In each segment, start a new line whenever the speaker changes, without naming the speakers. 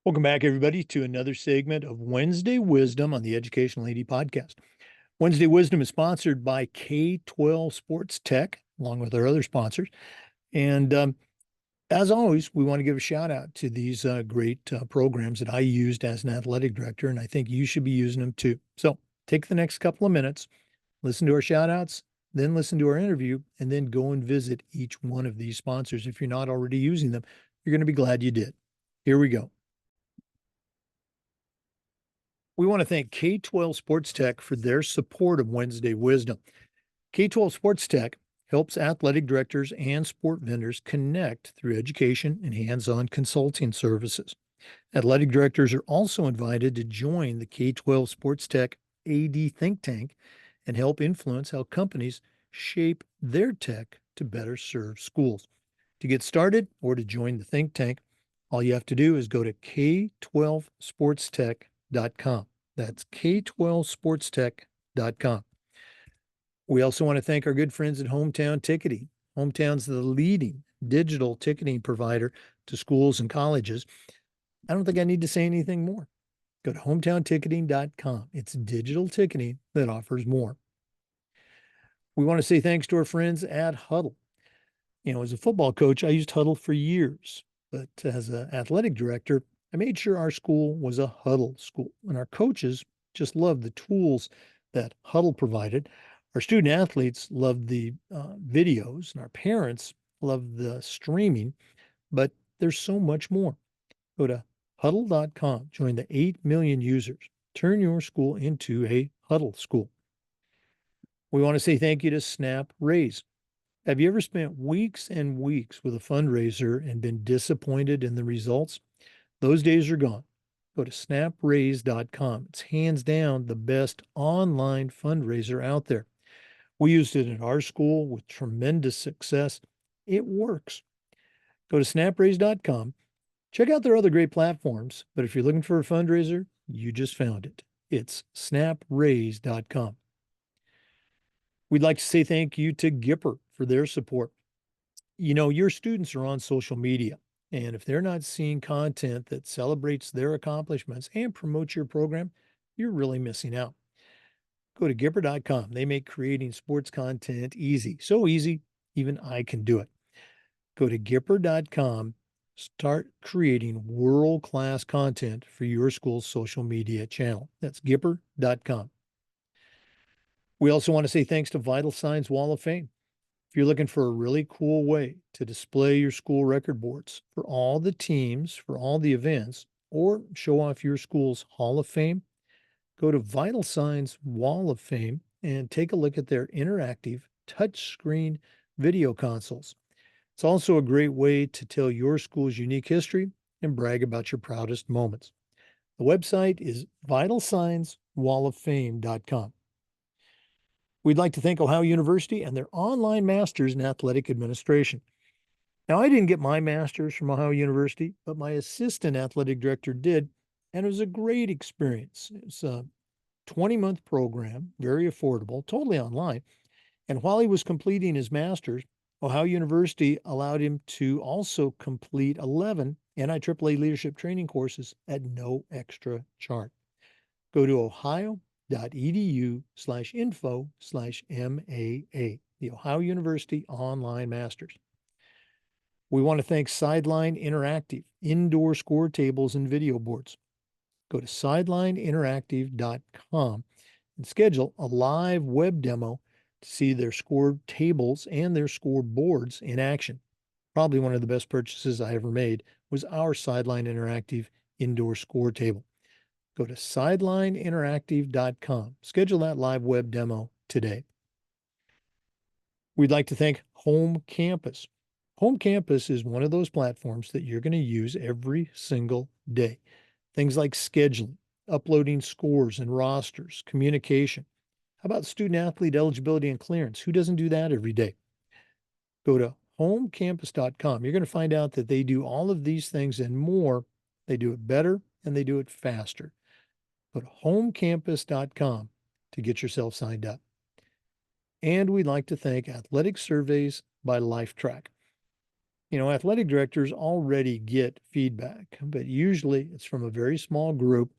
Welcome back, everybody, to another segment of Wednesday Wisdom on the Educational AD Podcast. Wednesday Wisdom is sponsored by K-12 Sports Tech, along with our other sponsors. And as always, we want to give a shout out to these great programs that I used as an athletic director, and I think you should be using them too. So take the next couple of minutes, listen to our shout outs, then listen to our interview, and then go and visit each one of these sponsors. If you're not already using them, you're going to be glad you did. Here we go. We want to thank K-12 Sports Tech for their support of Wednesday Wisdom. K-12 Sports Tech helps athletic directors and sport vendors connect through education and hands-on consulting services. Athletic directors are also invited to join the K-12 Sports Tech AD think tank and help influence how companies shape their tech to better serve schools. To get started or to join the think tank, all you have to do is go to k12sportstech.com. That's k12sportstech.com. We also want to thank our good friends at Hometown Ticketing. Hometown's the leading digital ticketing provider to schools and colleges. I don't think I need to say anything more. Go to hometownticketing.com. It's digital ticketing that offers more. We want to say thanks to our friends at Huddle. As a football coach, I used Huddle for years, but as an athletic director, I made sure our school was a Huddle school, and our coaches just loved the tools that Huddle provided. Our student athletes loved the videos, and our parents loved the streaming, but there's so much more. Go to huddle.com, join the 8 million users. Turn your school into a Huddle school. We want to say thank you to Snap Raise. Have you ever spent weeks and weeks with a fundraiser and been disappointed in the results? Those days are gone. Go to snapraise.com. It's hands down the best online fundraiser out there. We used it at our school with tremendous success. It works. Go to snapraise.com. Check out their other great platforms, but if you're looking for a fundraiser, you just found it. It's snapraise.com. We'd like to say thank you to Gipper for their support. Your students are on social media, and if they're not seeing content that celebrates their accomplishments and promotes your program, you're really missing out. Go to Gipper.com. They make creating sports content easy. So easy, even I can do it. Go to Gipper.com. Start creating world-class content for your school's social media channel. That's Gipper.com. We also want to say thanks to Vital Signs Wall of Fame. If you're looking for a really cool way to display your school record boards for all the teams, for all the events, or show off your school's Hall of Fame, go to Vital Signs Wall of Fame and take a look at their interactive touchscreen video consoles. It's also a great way to tell your school's unique history and brag about your proudest moments. The website is vitalsignswalloffame.com. We'd like to thank Ohio University and their online master's in athletic administration. Now, I didn't get my master's from Ohio University, but my assistant athletic director did, and it was a great experience. It's a 20-month program, very affordable, totally online. And while he was completing his master's, Ohio University allowed him to also complete 11 NIAAA leadership training courses at no extra charge. Go to ohio.edu/info/MAA, the Ohio University Online Masters. We want to thank Sideline Interactive, indoor score tables and video boards. Go to sidelineinteractive.com and schedule a live web demo to see their score tables and their score boards in action. Probably one of the best purchases I ever made was our Sideline Interactive indoor score table. Go to sidelineinteractive.com. Schedule that live web demo today. We'd like to thank Home Campus. Home Campus is one of those platforms that you're going to use every single day. Things like scheduling, uploading scores and rosters, communication. How about student athlete eligibility and clearance? Who doesn't do that every day? Go to homecampus.com. You're going to find out that they do all of these things and more. They do it better and they do it faster. Go to homecampus.com to get yourself signed up. And we'd like to thank Athletic Surveys by LifeTrack. Athletic directors already get feedback, but usually it's from a very small group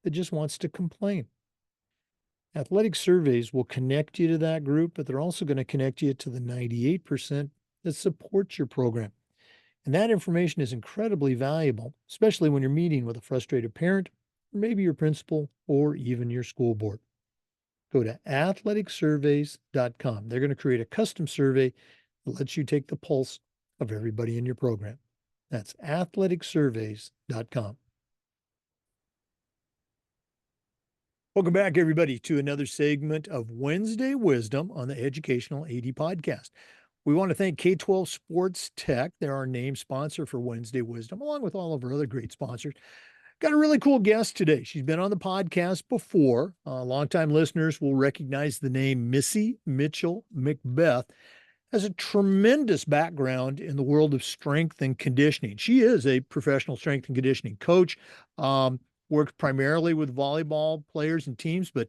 that just wants to complain. Athletic surveys will connect you to that group, but they're also going to connect you to the 98% that supports your program. And that information is incredibly valuable, especially when you're meeting with a frustrated parent, or maybe your principal, or even your school board. Go to athleticsurveys.com. They're going to create a custom survey that lets you take the pulse of everybody in your program. That's athleticsurveys.com. Welcome back, everybody, to another segment of Wednesday Wisdom on the Educational AD Podcast. We want to thank K-12 Sports Tech. They're our name sponsor for Wednesday Wisdom, along with all of our other great sponsors. Got a really cool guest today. She's been on the podcast before. Longtime listeners will recognize the name Missy Mitchell-McBeth. Has a tremendous background in the world of strength and conditioning. She is a professional strength and conditioning coach. Works primarily with volleyball players and teams, but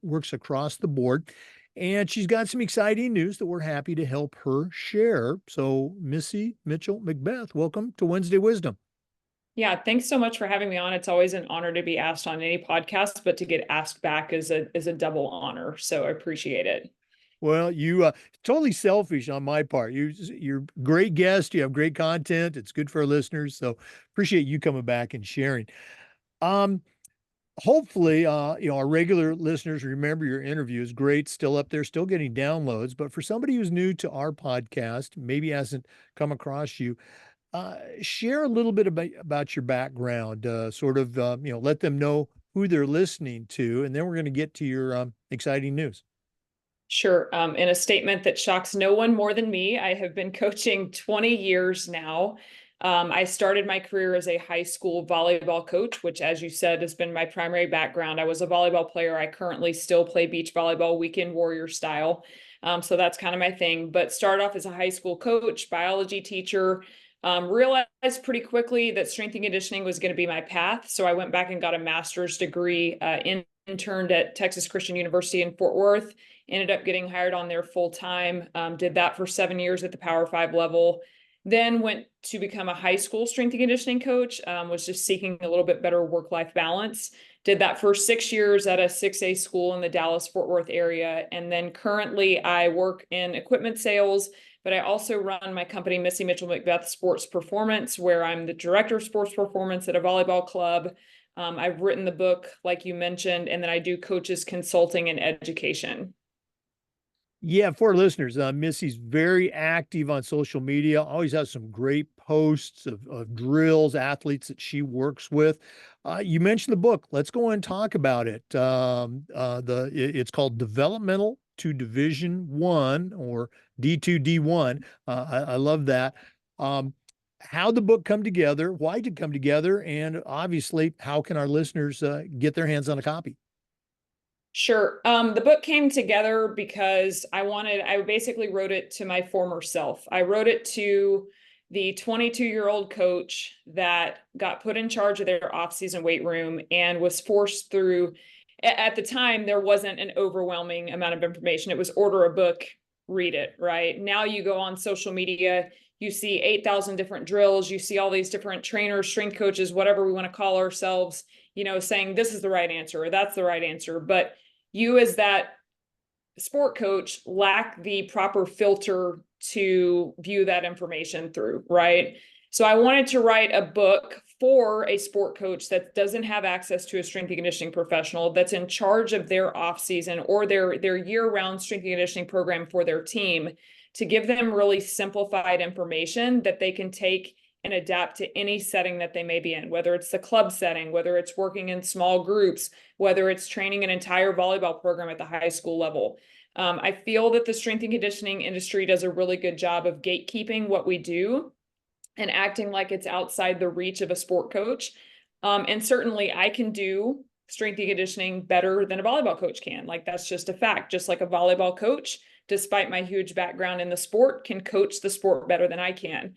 works across the board. And she's got some exciting news that we're happy to help her share. So, Missy Mitchell-McBeth, welcome to Wednesday Wisdom.
Yeah, thanks so much for having me on. It's always an honor to be asked on any podcast, but to get asked back is a double honor. So I appreciate it.
Well, you totally selfish on my part. You're a great guest. You have great content. It's good for our listeners. So appreciate you coming back and sharing. Hopefully, our regular listeners remember your interview is great, still up there, still getting downloads. But for somebody who's new to our podcast, maybe hasn't come across you, share a little bit about your background, let them know who they're listening to, and then we're going to get to your exciting news.
Sure. In a statement that shocks no one more than me, I have been coaching 20 years now. I started my career as a high school volleyball coach, which, as you said, has been my primary background. I was a volleyball player. I currently still play beach volleyball, weekend warrior style. So that's kind of my thing. But started off as a high school coach, biology teacher. Realized pretty quickly that strength and conditioning was going to be my path. So I went back and got a master's degree, interned at Texas Christian University in Fort Worth, ended up getting hired on there full time, did that for 7 years at the Power 5 level, then went to become a high school strength and conditioning coach, was just seeking a little bit better work-life balance. Did that for 6 years at a 6A school in the Dallas-Fort Worth area. And then currently I work in equipment sales, but I also run my company, Missy Mitchell-McBeth Sports Performance, where I'm the director of sports performance at a volleyball club. I've written the book, like you mentioned, and then I do coaches consulting and education.
Yeah, for our listeners, Missy's very active on social media, always has some great posts of drills, athletes that she works with. You mentioned the book. Let's go and talk about it. It's called Developmental to Division One, or D2D1. I love that. How the book come together, why did it come together, and obviously, how can our listeners get their hands on a copy?
Sure. The book came together because I basically wrote it to my former self. I wrote it to the 22-year-old coach that got put in charge of their off-season weight room and was forced through, at the time, there wasn't an overwhelming amount of information. It was order a book, read it, right? Now you go on social media, you see 8,000 different drills, you see all these different trainers, strength coaches, whatever we want to call ourselves, saying this is the right answer or that's the right answer. But you, as that sport coach, lack the proper filter to view that information through, right? So I wanted to write a book for a sport coach that doesn't have access to a strength and conditioning professional, that's in charge of their off season or their year-round strength and conditioning program for their team, to give them really simplified information that they can take and adapt to any setting that they may be in, whether it's the club setting, whether it's working in small groups, whether it's training an entire volleyball program at the high school level. I feel that the strength and conditioning industry does a really good job of gatekeeping what we do and acting like it's outside the reach of a sport coach. And certainly I can do strength and conditioning better than a volleyball coach can. Like, that's just a fact. Just like a volleyball coach, despite my huge background in the sport, can coach the sport better than I can,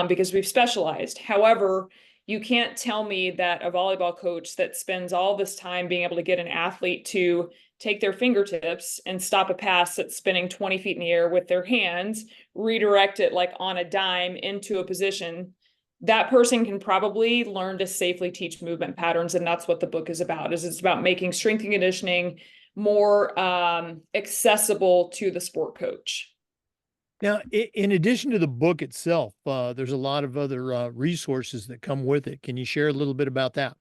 because we've specialized. However, You can't tell me that a volleyball coach that spends all this time being able to get an athlete to take their fingertips and stop a pass that's spinning 20 feet in the air with their hands, redirect it like on a dime into a position, that person can probably learn to safely teach movement patterns. And that's what the book is about, is it's about making strength and conditioning more accessible to the sport coach.
Now, in addition to the book itself, there's a lot of other resources that come with it. Can you share a little bit about that?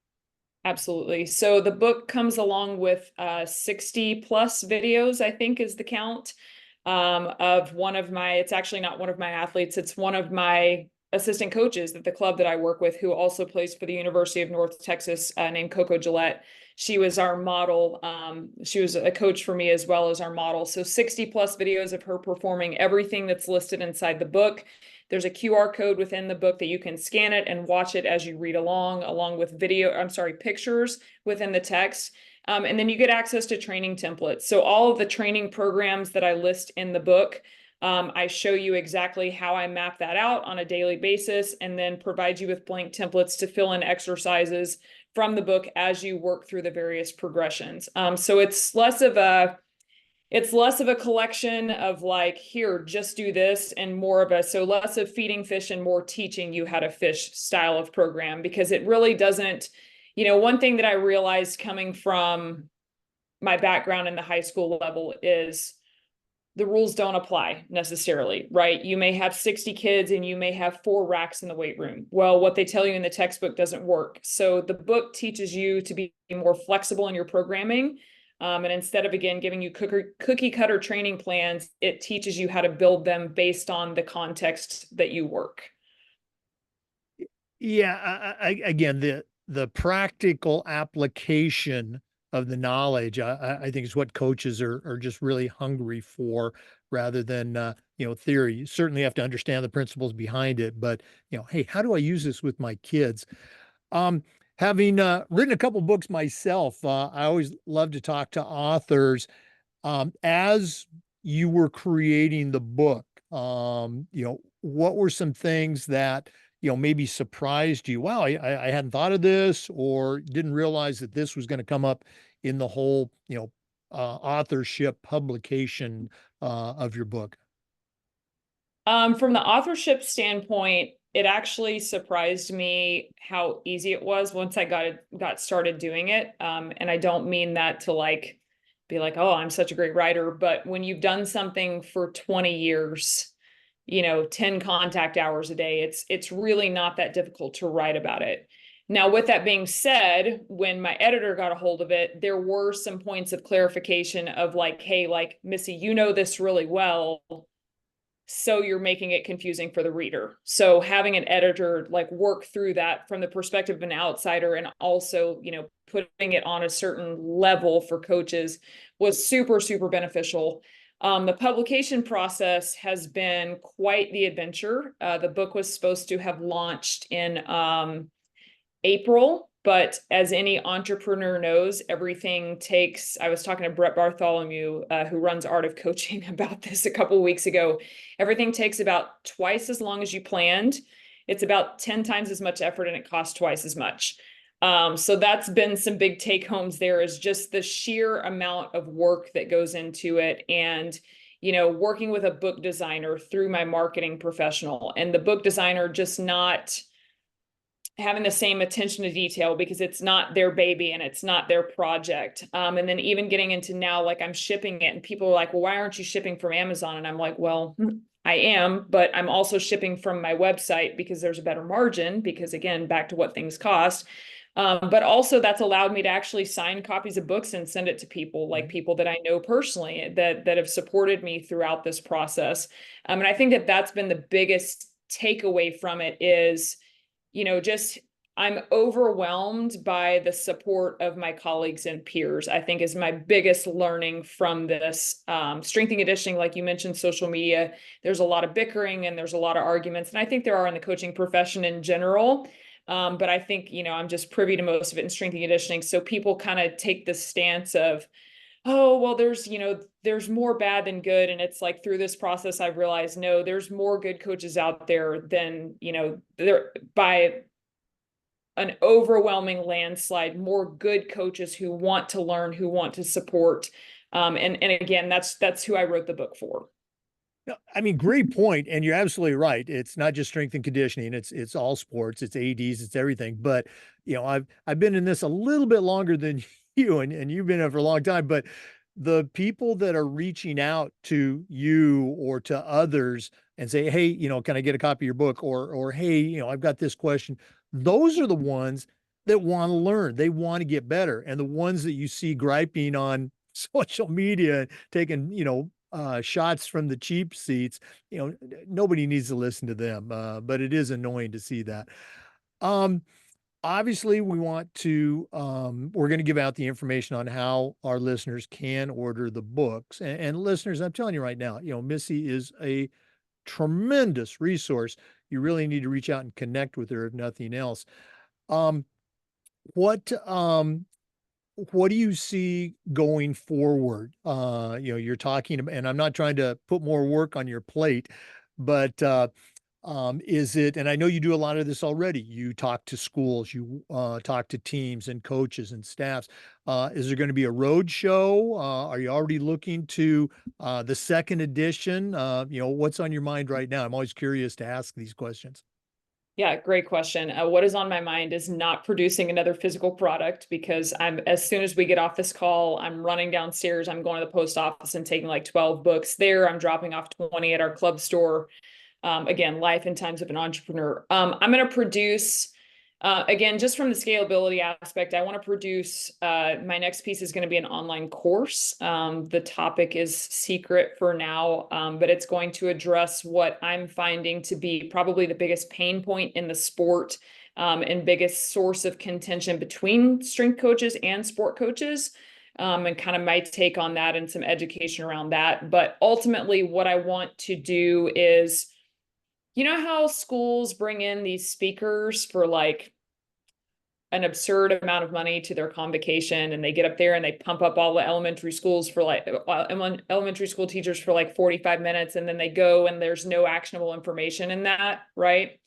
Absolutely. So the book comes along with 60 plus videos, I think is the count, of one of my, it's actually not one of my athletes, it's one of my assistant coaches at the club that I work with, who also plays for the University of North Texas, named Coco Gillette. She was our model. She was a coach for me as well as our model. So 60 plus videos of her performing everything that's listed inside the book. There's a QR code within the book that you can scan it and watch it as you read along with pictures within the text. And then you get access to training templates. So all of the training programs that I list in the book, I show you exactly how I map that out on a daily basis, and then provide you with blank templates to fill in exercises from the book as you work through the various progressions. So it's less of a collection of like, here, just do this, and more of less of feeding fish and more teaching you how to fish style of program, because it really doesn't, one thing that I realized coming from my background in the high school level is the rules don't apply necessarily, right? You may have 60 kids and you may have 4 racks in the weight room. Well, what they tell you in the textbook doesn't work. So the book teaches you to be more flexible in your programming. And instead of, again, giving you cookie cutter training plans, it teaches you how to build them based on the context that you work.
Yeah, again, the practical application of the knowledge, I think is what coaches are just really hungry for, rather than theory. You certainly have to understand the principles behind it, but hey, how do I use this with my kids? Um, Having written a couple books myself, I always love to talk to authors. As you were creating the book, what were some things that, maybe surprised you? Wow, I hadn't thought of this, or didn't realize that this was going to come up in the whole, authorship publication of your book.
From the authorship standpoint, it actually surprised me how easy it was once I got started doing it. And I don't mean that to like be like, oh, I'm such a great writer, but when you've done something for 20 years, 10 contact hours a day, it's really not that difficult to write about it. Now, with that being said, when my editor got a hold of it, there were some points of clarification of like, hey, like, Missy, you know this really well, so you're making it confusing for the reader. So having an editor like work through that from the perspective of an outsider, and also, putting it on a certain level for coaches, was super, super beneficial. The publication process has been quite the adventure. The book was supposed to have launched in April, but as any entrepreneur knows, everything takes, I was talking to Brett Bartholomew, who runs Art of Coaching, about this a couple of weeks ago. Everything takes about twice as long as you planned. It's about 10 times as much effort, and it costs twice as much. So that's been some big take homes there, is just the sheer amount of work that goes into it. And, working with a book designer through my marketing professional, and the book designer just not having the same attention to detail, because it's not their baby and it's not their project. And then even getting into now, like, I'm shipping it and people are like, well, why aren't you shipping from Amazon? And I'm like, well, I am, but I'm also shipping from my website because there's a better margin, because again, back to what things cost. But also that's allowed me to actually sign copies of books and send it to people, like people that I know personally that have supported me throughout this process. And I think that that's been the biggest takeaway from it is, just I'm overwhelmed by the support of my colleagues and peers, I think, is my biggest learning from this. Strength and conditioning, like you mentioned, social media, there's a lot of bickering and there's a lot of arguments. And I think there are in the coaching profession in general. But I think, I'm just privy to most of it in strength and conditioning. So people kind of take the stance of, oh, well, there's more bad than good. And it's like, through this process, I've realized, no, there's more good coaches out there than, there by an overwhelming landslide, more good coaches who want to learn, who want to support. And again, that's who I wrote the book for.
No, I mean, great point, and you're absolutely right. It's not just strength and conditioning; it's all sports, it's ADs, it's everything. But I've been in this a little bit longer than you, and you've been in it for a long time. But the people that are reaching out to you or to others and say, "Hey, can I get a copy of your book?" or "Hey, I've got this question." Those are the ones that want to learn. They want to get better, and the ones that you see griping on social media, taking shots from the cheap seats, nobody needs to listen to them. But it is annoying to see that. Um, Obviously, we're going to give out the information on how our listeners can order the books. And listeners, I'm telling you right now, Missy is a tremendous resource. You really need to reach out and connect with her if nothing else. Um, what what do you see going forward? You're talking, and I'm not trying to put more work on your plate, but is it, and I know you do a lot of this already. You talk to schools, you talk to teams and coaches and staffs. Is there going to be a road show? Are you already looking to the second edition? What's on your mind right now? I'm always curious to ask these questions.
Yeah, great question. What is on my mind is not producing another physical product, because as soon as we get off this call, I'm running downstairs. I'm going to the post office and taking like 12 books there. I'm dropping off 20 at our club store. Again, life and times of an entrepreneur. I'm going to produce, again, just from the scalability aspect, I want to produce, my next piece is going to be an online course. The topic is secret for now, but it's going to address what I'm finding to be probably the biggest pain point in the sport, and biggest source of contention between strength coaches and sport coaches. And kind of my take on that and some education around that. But ultimately, what I want to do is, how schools bring in these speakers for like an absurd amount of money to their convocation, and they get up there and they pump up all the elementary schools for like elementary school teachers for like 45 minutes, and then they go and there's no actionable information in that, right?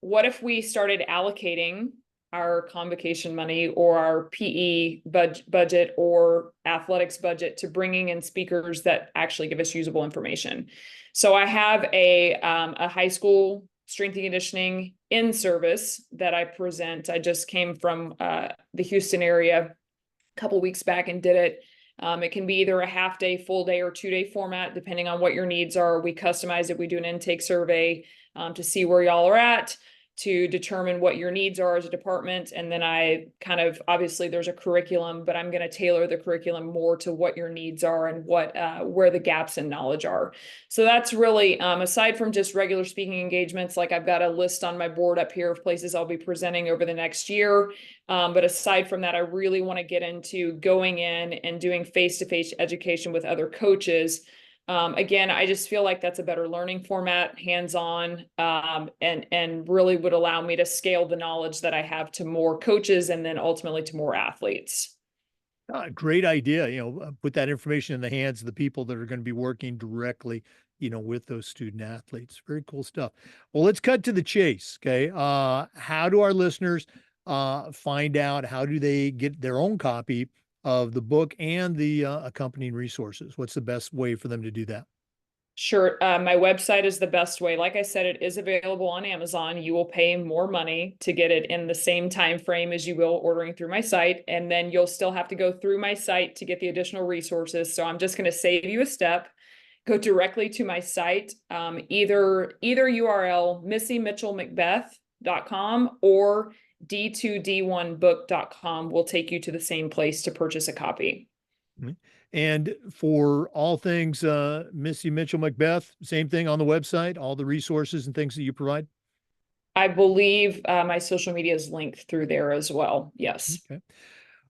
What if we started allocating our convocation money or our PE budget or athletics budget to bringing in speakers that actually give us usable information? So I have a high school strength and conditioning in service that I present. I just came from the Houston area a couple weeks back and did it. It can be either a half day, full day, or 2-day format, depending on what your needs are. We customize it. We do an intake survey to see where y'all are at, to determine what your needs are as a department. And then I kind of, obviously there's a curriculum, but I'm going to tailor the curriculum more to what your needs are and where the gaps in knowledge are. So that's really, aside from just regular speaking engagements, like I've got a list on my board up here of places I'll be presenting over the next year. But aside from that, I really want to get into going in and doing face-to-face education with other coaches. Again, I just feel like that's a better learning format, hands-on, and really would allow me to scale the knowledge that I have to more coaches and then ultimately to more athletes.
Great idea. Put that information in the hands of the people that are going to be working directly, with those student athletes. Very cool stuff. Well, let's cut to the chase. Okay. How do our listeners find out? How do they get their own copy of the book and the accompanying resources? What's the best way for them to do that?
Sure. My website is the best way. Like I said, it is available on Amazon. You will pay more money to get it in the same time frame as you will ordering through my site. And then you'll still have to go through my site to get the additional resources. So I'm just going to save you a step. Go directly to my site, either URL, MissyMitchell-McBeth.com or D2D1book.com will take you to the same place to purchase a copy.
Mhm. And for all things Missy Mitchell-McBeth, same thing on the website, all the resources and things that you provide?
I believe my social media is linked through there as well. Yes.
Okay.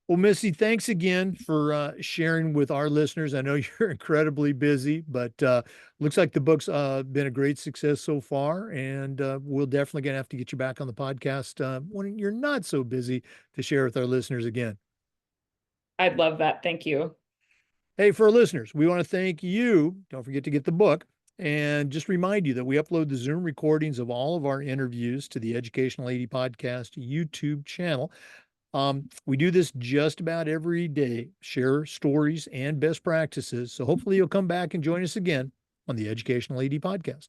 Well, Missy, thanks again for sharing with our listeners. I know you're incredibly busy, but looks like the book's been a great success so far, and we'll definitely gonna have to get you back on the podcast when you're not so busy to share with our listeners again.
I'd love that. Thank you.
Hey, for our listeners, we want to thank you. Don't forget to get the book. And just remind you that we upload the Zoom recordings of all of our interviews to the Educational AD Podcast YouTube channel. We do this just about every day, share stories and best practices. So hopefully you'll come back and join us again on the Educational AD Podcast.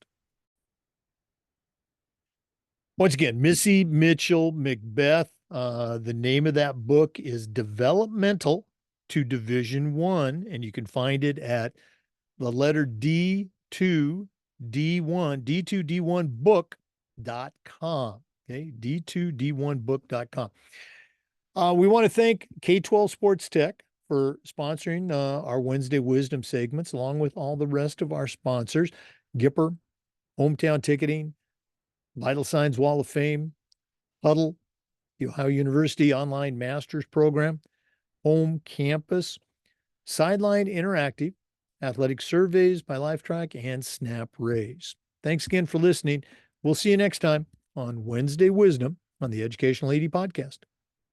Once again, Missy Mitchell-McBeth. The name of that book is Developmental to Division One, and you can find it at the letter D2D1, D2D1book.com. Okay, D2D1book.com. We want to thank K-12 Sports Tech for sponsoring our Wednesday Wisdom segments, along with all the rest of our sponsors, Gipper, Hometown Ticketing, Vital Signs Wall of Fame, Huddle, the Ohio University Online Master's Program, Home Campus, Sideline Interactive, Athletic Surveys by LifeTrack, and Snap Rays. Thanks again for listening. We'll see you next time on Wednesday Wisdom on the Educational AD Podcast.